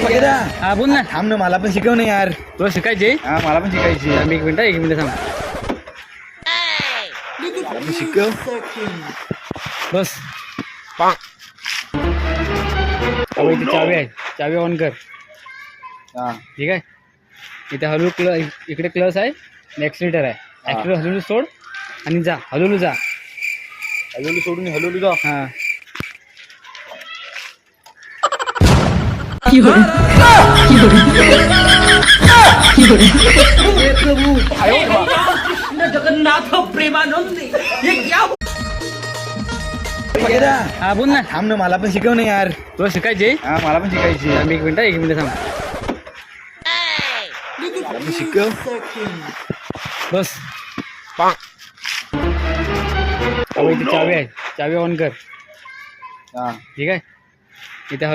हा बोल ना. थांब ना, मला पण शिकव ना यार. तुला शिकायचे? हा, मला पण शिकायची. एक मिनिट थांब. मला पण शिकव. बस. अहो, इथे चावी आहे, चावी ऑन कर. हा, ठीक आहे. इथे इकडे क्लच आहे, ॲक्सिलेटर आहे. ॲक्सिलेटर हलवून सोड आणि जा, हलवून जा. हलवली सोडून हलवली जा. हा. जगन्नाथ प्रेमानंद ये क्या हा बोल ना. थांब ना, मला पण शिकव ना यार. तुला शिकायचे? हा, मला पण शिकायची. एक मिनिट थांब. मला पण शिकव. बस. अहो, इथे चावी आहे, चावी ऑन कर. हा. ठीक आहे. इथे